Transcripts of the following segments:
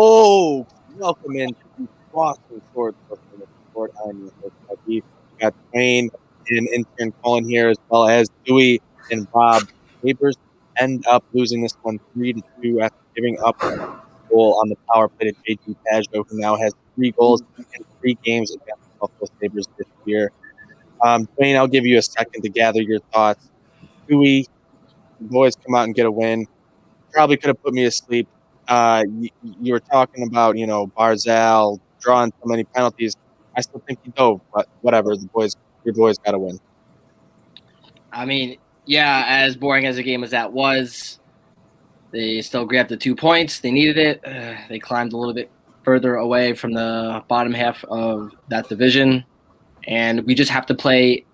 Oh, welcome in to Boston Sports Sport. I'm your host, Becky. We got Dwayne and intern Colin here, as well as Dewey and Bob. Sabres end up losing this one 3-2 after giving up a goal on the power play to JT Pageau, who now has 3 goals in 3 games against the Buffalo Sabres this year. Dwayne, I'll give you a second to gather your thoughts. Dewey, the boys come out and get a win. Probably could have put me asleep. You were talking about, Barzal drawing so many penalties. I still think he dove, but whatever. Your boys got to win. I mean, yeah, as boring as the game as that was, they still grabbed the 2 points. They needed it. They climbed a little bit further away from the bottom half of that division, and we just have to play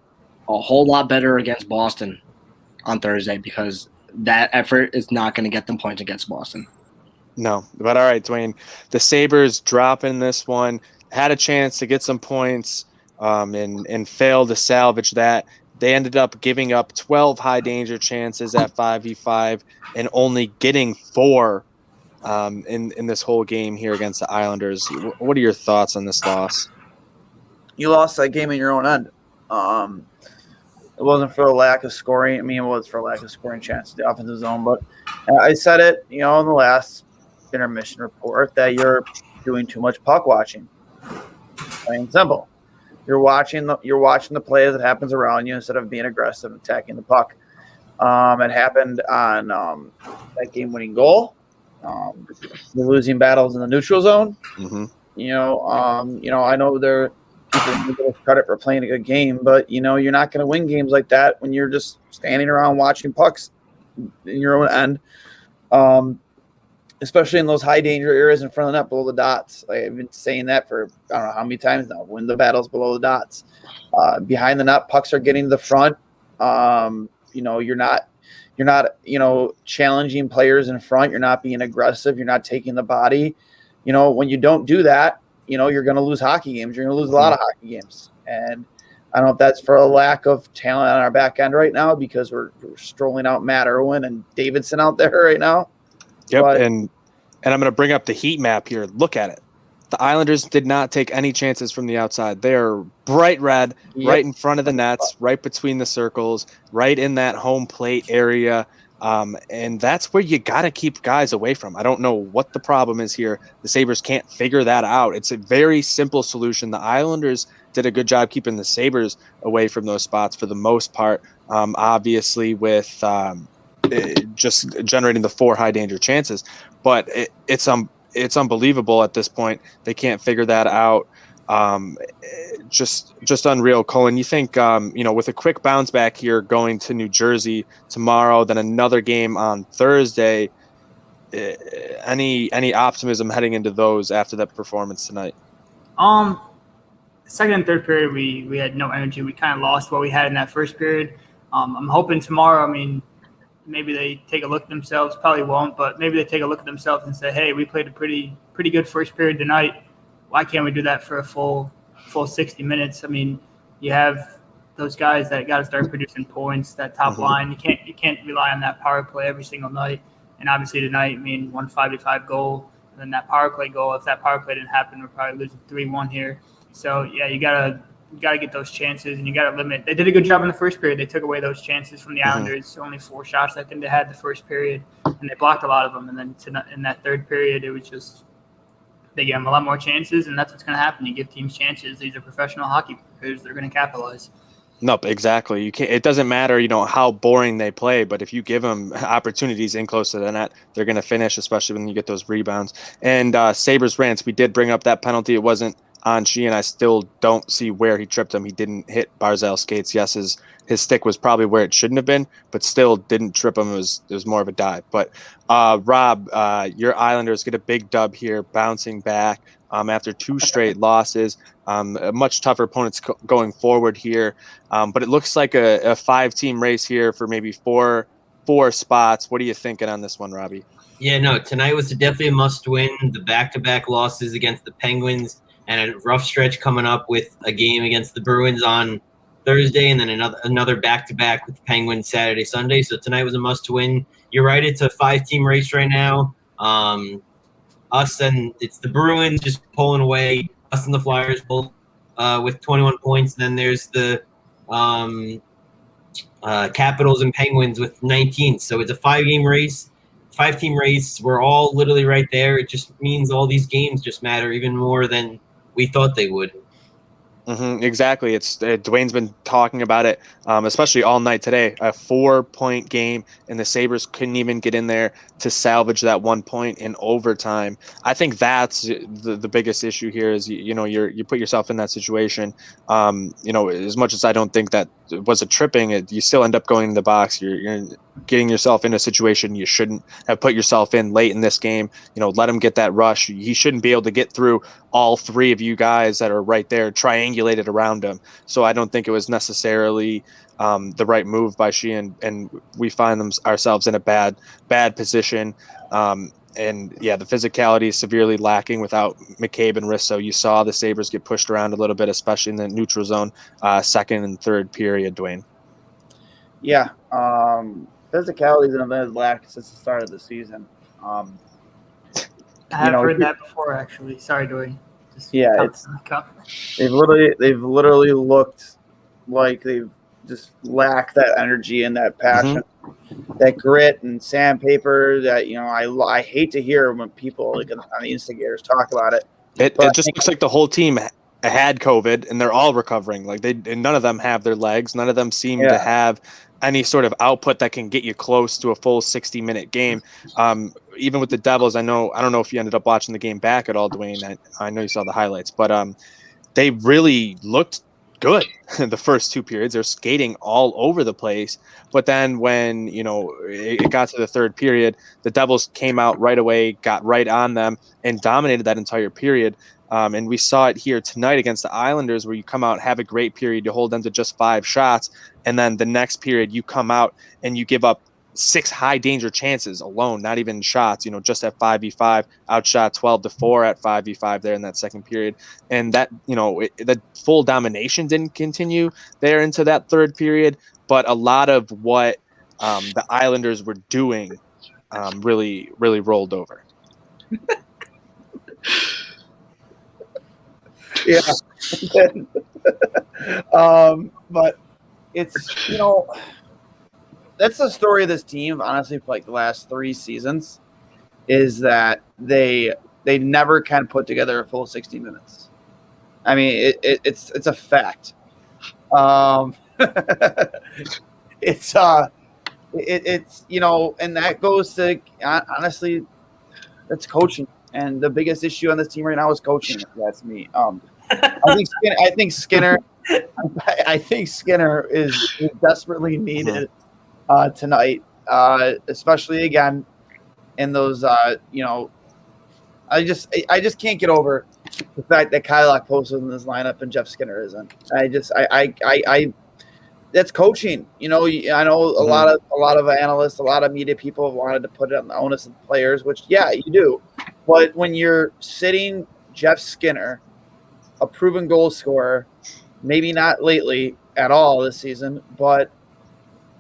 a whole lot better against Boston on Thursday because that effort is not going to get them points against Boston. No, but all right, Dwayne. The Sabres dropping this one, had a chance to get some points and failed to salvage that. They ended up giving up 12 high-danger chances at 5v5 and only getting 4 in this whole game here against the Islanders. What are your thoughts on this loss? You lost that game in your own end. It wasn't for a lack of scoring. I mean, it was for a lack of scoring chance in the offensive zone. But I said it, in the last intermission report that you're doing too much puck watching. Plain and simple. You're watching the play as it happens around you instead of being aggressive and attacking the puck. It happened on that game-winning goal. The losing battles in the neutral zone. Mm-hmm. I know they're people give us credit for playing a good game, but you're not going to win games like that when you're just standing around watching pucks in your own end. Especially in those high danger areas in front of the net below the dots. I've been saying that for I don't know how many times now. Win the battles below the dots. Behind the net, pucks are getting to the front. You're not challenging players in front. You're not being aggressive. You're not taking the body. When you don't do that, you're going to lose hockey games. You're going to lose a lot of hockey games. And I don't know if that's for a lack of talent on our back end right now because we're strolling out Matt Irwin and Davidson out there right now. Yep, but, and I'm going to bring up the heat map here. Look at it. The Islanders did not take any chances from the outside. They are bright red, right in front of the nets, right between the circles, right in that home plate area. And that's where you got to keep guys away from. I don't know what the problem is here. The Sabres can't figure that out. It's a very simple solution. The Islanders did a good job keeping the Sabres away from those spots for the most part, obviously with just generating the 4 high danger chances. But it's unbelievable at this point. They can't figure that out. Just unreal. Colin, you think, with a quick bounce back here going to New Jersey tomorrow, then another game on Thursday, any optimism heading into those after that performance tonight? Second and third period, we had no energy. We kind of lost what we had in that first period. I'm hoping tomorrow, maybe they take a look at themselves, probably won't, but maybe they take a look at themselves and say, hey, we played a pretty good first period tonight. Why can't we do that for a full 60 minutes? You have those guys that got to start producing points, that top line. You can't rely on that power play every single night. And obviously tonight, 1 5-5 goal, and then that power play goal. If that power play didn't happen, we're probably losing 3-1 here. So yeah, you gotta get those chances, and you gotta limit. They did a good job in the first period. They took away those chances from the Islanders. Only 4 shots I think they had the first period, and they blocked a lot of them. And then in that third period, it was just they gave them a lot more chances, and that's what's going to happen. You give teams chances. These are professional hockey players. They're going to capitalize. Nope, exactly. You can't. It doesn't matter, how boring they play, but if you give them opportunities in close to the net, they're going to finish, especially when you get those rebounds. And Sabres Rants, we did bring up that penalty. It wasn't on Sheehan. I still don't see where he tripped him. He didn't hit Barzal's skates. Yes, his stick was probably where it shouldn't have been, but still didn't trip him. It was more of a dive. But Rob, your Islanders get a big dub here, bouncing back after 2 straight losses. A much tougher opponents going forward here. But it looks like a 5-team race here for maybe four spots. What are you thinking on this one, Robbie? Yeah, no, tonight was definitely a must-win. The back-to-back losses against the Penguins and a rough stretch coming up with a game against the Bruins on Thursday and then another back-to-back with the Penguins Saturday, Sunday. So tonight was a must-win. You're right, it's a 5-team race right now. us and it's the Bruins just pulling away. Us and the Flyers both with 21 points. And then there's the Capitals and Penguins with 19. So it's a 5-game race, 5-team race. We're all literally right there. It just means all these games just matter even more than we thought they would. Exactly. It's Dwayne's been talking about it, especially all night today. A 4-point game, and the Sabres couldn't even get in there to salvage that 1 point in overtime. I think that's the biggest issue here. Is you put yourself in that situation. As much as I don't think that was a tripping, you still end up going in the box. You're getting yourself in a situation you shouldn't have put yourself in late in this game. Let him get that rush. He shouldn't be able to get through all three of you guys that are right there triangulated around him. So I don't think it was necessarily the right move by Sheehan, and we find ourselves in a bad position. And yeah, the physicality is severely lacking without McCabe and Risto. You saw the Sabres get pushed around a little bit, especially in the neutral zone, second and third period, Dwayne. Yeah, physicality has been lacked since the start of the season. I have heard that before, actually. Sorry, Dwayne. They've literally looked like they've just lacked that energy and that passion, that grit and sandpaper. That I hate to hear when people like on the instigators talk about it. It just looks like the whole team had COVID and they're all recovering. Like none of them have their legs. None of them seem to have any sort of output that can get you close to a full 60-minute game. Even with the Devils, I don't know if you ended up watching the game back at all, Dwayne. I know you saw the highlights, but they really looked good the first two periods. They're skating all over the place. But then when, it got to the third period, the Devils came out right away, got right on them, and dominated that entire period. And we saw it here tonight against the Islanders, where you come out, have a great period, you hold them to just 5 shots, and then the next period you come out and you give up 6 high danger chances alone, not even shots, just at 5v5, outshot 12-4 at 5v5 there in that second period. And that, the full domination didn't continue there into that third period, but a lot of what the Islanders were doing really, really rolled over. Yeah. But it's, that's the story of this team, honestly, for like the last 3 seasons, is that they never can put together a full 60 minutes. I mean, it's a fact. It's and that goes to, honestly, that's coaching. And the biggest issue on this team right now is coaching. That's me. I think Skinner is desperately needed tonight, especially again in those. I just can't get over the fact that Kyle posted in this lineup and Jeff Skinner isn't. That's coaching. I know a lot of analysts, a lot of media people have wanted to put it on the onus of the players, which you do. But when you're sitting Jeff Skinner, a proven goal scorer, maybe not lately at all this season, but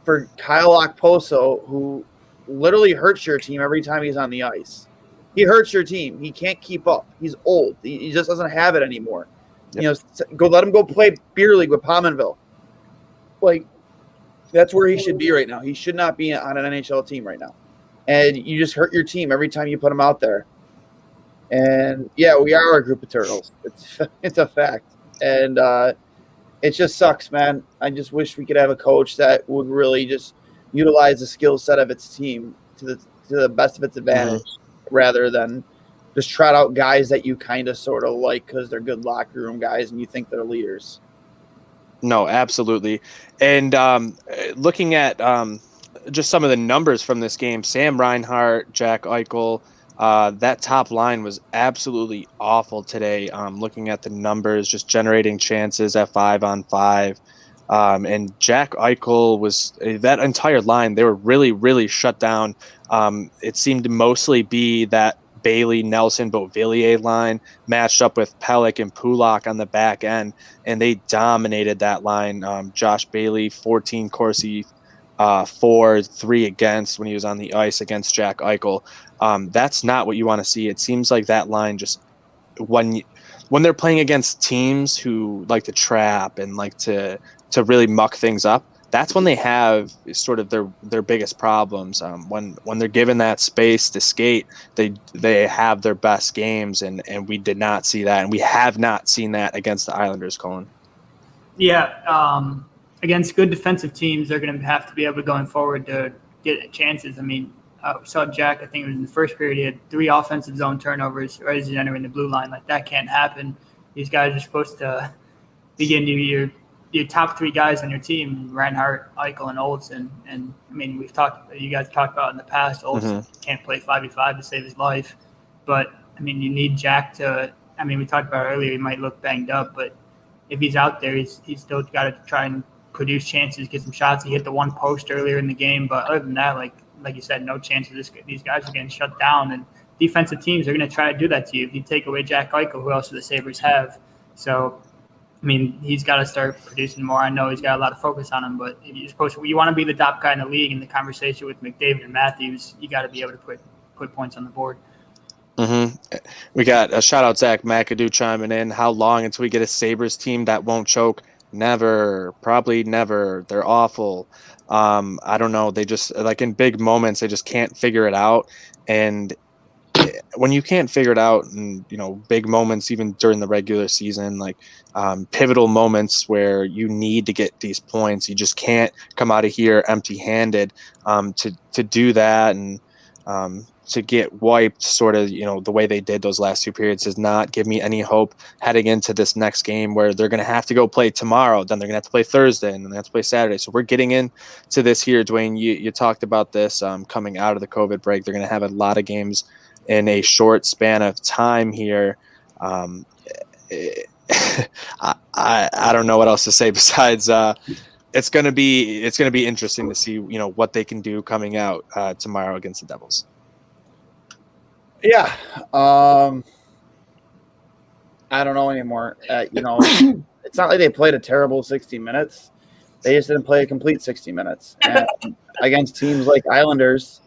for Kyle Okposo, who literally hurts your team every time he's on the ice. He hurts your team. He can't keep up. He's old. He just doesn't have it anymore. Yep. Let him go play beer league with Pominville. Like, that's where he should be right now. He should not be on an NHL team right now. And you just hurt your team every time you put him out there. And we are a group of turtles. It's a fact. And it just sucks, man. I just wish we could have a coach that would really just utilize the skill set of its team to the best of its advantage, rather than just trot out guys that you kind of sort of like because they're good locker room guys and you think they're leaders. No, absolutely. And looking at just some of the numbers from this game, Sam Reinhart, Jack Eichel, that top line was absolutely awful today. Looking at the numbers, just generating chances at 5-on-5. And Jack Eichel was that entire line. They were really, really shut down. It seemed to mostly be that Bailey, Nelson, Beauvillier line matched up with Pelech and Pulak on the back end, and they dominated that line. Josh Bailey, 14 Corsi for 3 against when he was on the ice against Jack Eichel. That's not what you want to see. It seems like that line just when they're playing against teams who like to trap and like to really muck things up, that's when they have sort of their biggest problems. When they're given that space to skate, they have their best games, and we did not see that, and we have not seen that against the Islanders, Colin. Yeah, against good defensive teams, they're going to have to be able to going forward to get chances. I mean, we saw Jack, I think it was in the first period, he had 3 offensive zone turnovers right as he's entering the blue line. Like, that can't happen. These guys are supposed to begin your top 3 guys on your team, Reinhart, Eichel, and Olsen. And, I mean, you guys talked about in the past, Olsen can't play 5v5 to save his life. But, I mean, you need Jack to – I mean, we talked about earlier, he might look banged up, but if he's out there, he's still got to try and produce chances, get some shots. He hit the 1 post earlier in the game, but other than that, like you said, no chances. These guys are getting shut down, and defensive teams are going to try to do that to you. If you take away Jack Eichel, who else do the Sabres have? So, I mean, he's got to start producing more. I know he's got a lot of focus on him, but if you want to be the top guy in the league in the conversation with McDavid and Matthews, you got to be able to put points on the board. We got a shout out Zach McAdoo chiming in. How long until we get a Sabres team that won't choke? Never, probably never. They're awful. I don't know. They just, like, in big moments, they just can't figure it out. And when you can't figure it out in, big moments, even during the regular season, like pivotal moments where you need to get these points, you just can't come out of here empty handed to do that. And to get wiped sort of, the way they did those last 2 periods does not give me any hope heading into this next game where they're going to have to go play tomorrow. Then they're going to have to play Thursday, and then they have to play Saturday. So we're getting into this here, Dwayne. You talked about this coming out of the COVID break. They're going to have a lot of games in a short span of time here. I don't know what else to say besides it's going to be interesting to see, what they can do coming out tomorrow against the Devils. Yeah. I don't know anymore. It's not like they played a terrible 60 minutes. They just didn't play a complete 60 minutes. And against teams like the Islanders,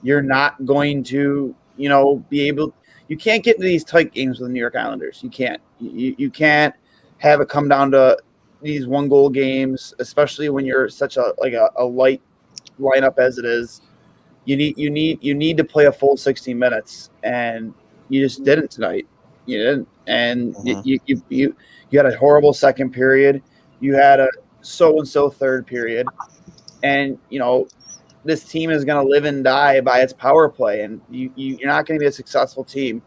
you're not going to, be able – you can't get into these tight games with the New York Islanders. You can't. You can't have it come down to these 1-goal games, especially when you're such a light lineup as it is. You need to play a full 60 minutes, and you just didn't tonight. You didn't, and you had a horrible second period. You had a so-and-so third period, and this team is going to live and die by its power play, and you're not going to be a successful team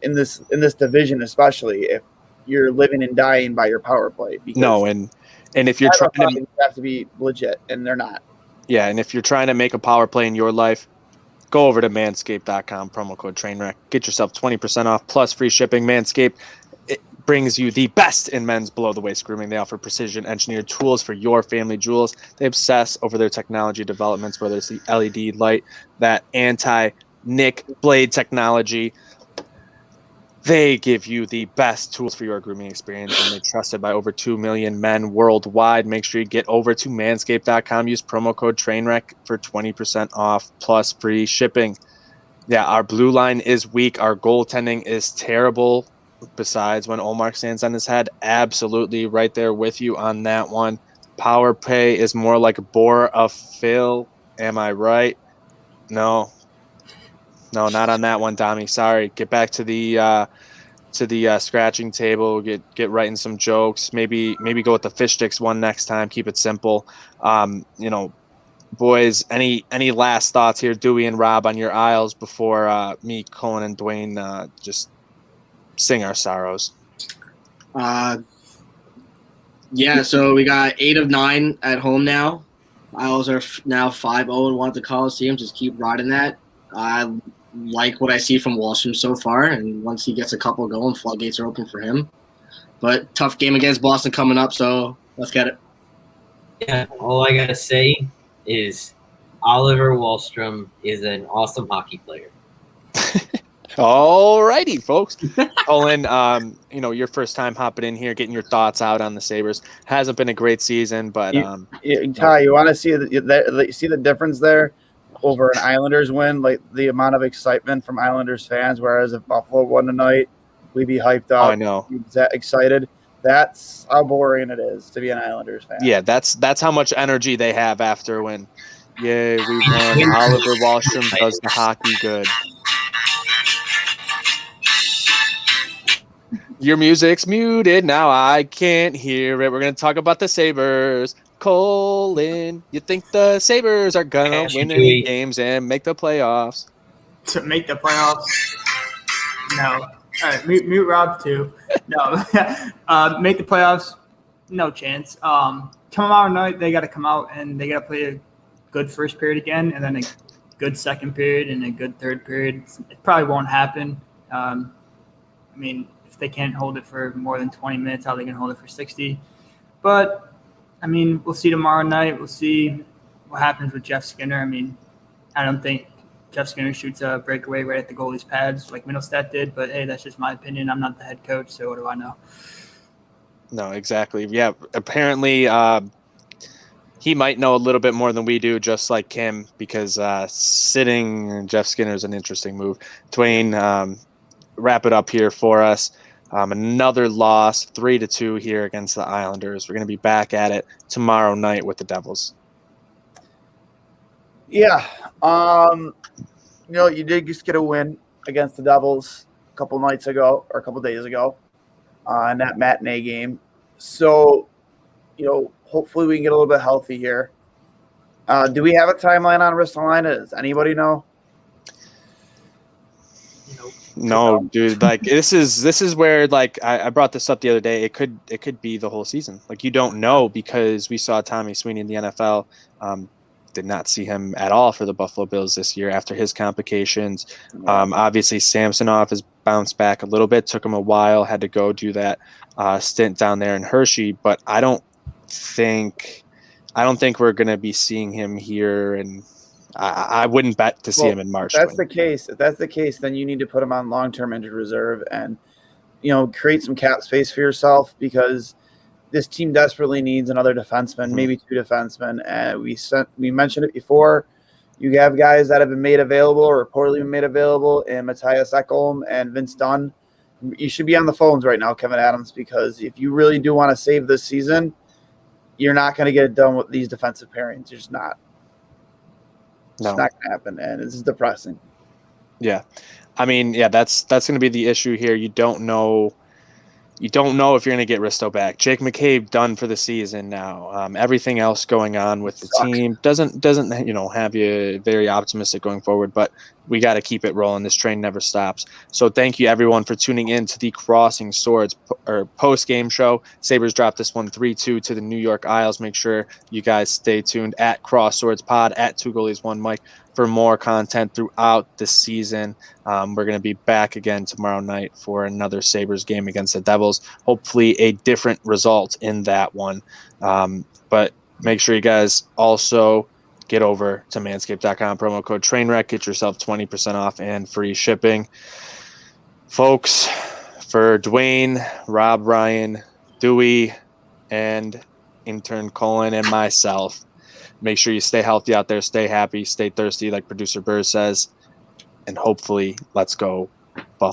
in this division, especially if you're living and dying by your power play. No, and if you're trying to, you have to be legit, and they're not. Yeah, and if you're trying to make a power play in your life, go over to manscaped.com, promo code TRAINWRECK. Get yourself 20% off plus free shipping. Manscaped, it brings you the best in men's below-the-waist grooming. They offer precision-engineered tools for your family jewels. They obsess over their technology developments, whether it's the LED light, that anti-nick blade technology. They give you the best tools for your grooming experience, and they're trusted by over 2 million men worldwide. Make sure you get over to manscaped.com. Use promo code TRAINWRECK for 20% off plus free shipping. Yeah, our blue line is weak. Our goaltending is terrible. Besides when Olmark stands on his head, absolutely right there with you on that one. Power play is more like a bore of Phil. Am I right? No, not on that one, Dami. Sorry. Get back to the scratching table. Get writing some jokes. Maybe go with the fish sticks one next time. Keep it simple. Boys, any last thoughts here, Dewey and Rob, on your aisles before me, Colin, and Dwayne just sing our sorrows? Yeah. So we got 8 of 9 at home now. Isles are now 5-0-1 at the Coliseum. Just keep riding that. I like what I see from Wallstrom so far, and once he gets a couple going, floodgates are open for him. But tough game against Boston coming up, so let's get it. Yeah, all I gotta say is Oliver Wallstrom is an awesome hockey player. All righty, folks. Colin, your first time hopping in here, getting your thoughts out on the Sabres. Hasn't been a great season, but Ty, you want to see the difference there over an Islanders win, like the amount of excitement from Islanders fans, whereas if Buffalo won tonight, we'd be hyped up. I know. Excited. That's how boring it is to be an Islanders fan. Yeah, that's how much energy they have after when, yeah, we won. Oliver Wahlstrom does the hockey good. Your music's muted now. I can't hear it. We're gonna talk about the Sabres. Colin, you think the Sabres are gonna win any games and make the playoffs? To make the playoffs? No. All right, mute Rob too. No. Make the playoffs? No chance. Tomorrow night they got to come out and they got to play a good first period again, and then a good second period and a good third period. It probably won't happen. I mean, if they can't hold it for more than 20 minutes, how are they going to hold it for 60? But, I mean, we'll see tomorrow night. We'll see what happens with Jeff Skinner. I mean, I don't think Jeff Skinner shoots a breakaway right at the goalie's pads like Middlestat did. But, hey, that's just my opinion. I'm not the head coach, so what do I know? No, exactly. Yeah, apparently he might know a little bit more than we do, just like Kim, because sitting Jeff Skinner is an interesting move. Dwayne, wrap it up here for us. Another loss, 3-2 here against the Islanders. We're going to be back at it tomorrow night with the Devils. Yeah. You did just get a win against the Devils a couple nights ago or a couple days ago in that matinee game. So, hopefully we can get a little bit healthy here. Do we have a timeline on Ristolainen? Does anybody know? No, dude. Like this is where I brought this up the other day. It could be the whole season. Like you don't know because we saw Tommy Sweeney in the NFL. Did not see him at all for the Buffalo Bills this year after his complications. Obviously, Samsonov has bounced back a little bit. Took him a while. Had to go do that stint down there in Hershey. But I don't think we're going to be seeing him here and. I wouldn't bet to see him in March. If that's the case, then you need to put him on long-term injured reserve and, create some cap space for yourself because this team desperately needs another defenseman, maybe two defensemen. And we mentioned it before. You have guys that have been made available or reportedly been made available in Matthias Ekholm and Vince Dunn. You should be on the phones right now, Kevin Adams, because if you really do want to save this season, you're not going to get it done with these defensive pairings. You're just not. No. It's not going to happen, and this is depressing. Yeah. I mean, yeah, that's going to be the issue here. You don't know if you're going to get Risto back. Jake McCabe done for the season now. Everything else going on with the team doesn't have you very optimistic going forward, but we got to keep it rolling. This train never stops. So thank you everyone for tuning in to the Crossing Swords post-game show. Sabres dropped this one 3-2 to the New York Isles. Make sure you guys stay tuned at Cross Swords Pod at 2 Goalies 1 Mike for more content throughout the season. We're going to be back again tomorrow night for another Sabres game against the Devils. Hopefully a different result in that one. But make sure you guys also get over to manscaped.com, promo code TRAINWRECK, get yourself 20% off and free shipping. Folks, for Dwayne, Rob, Ryan, Dewey, and intern Colin and myself, make sure you stay healthy out there, stay happy, stay thirsty, like producer Burr says, and hopefully let's go Buffalo.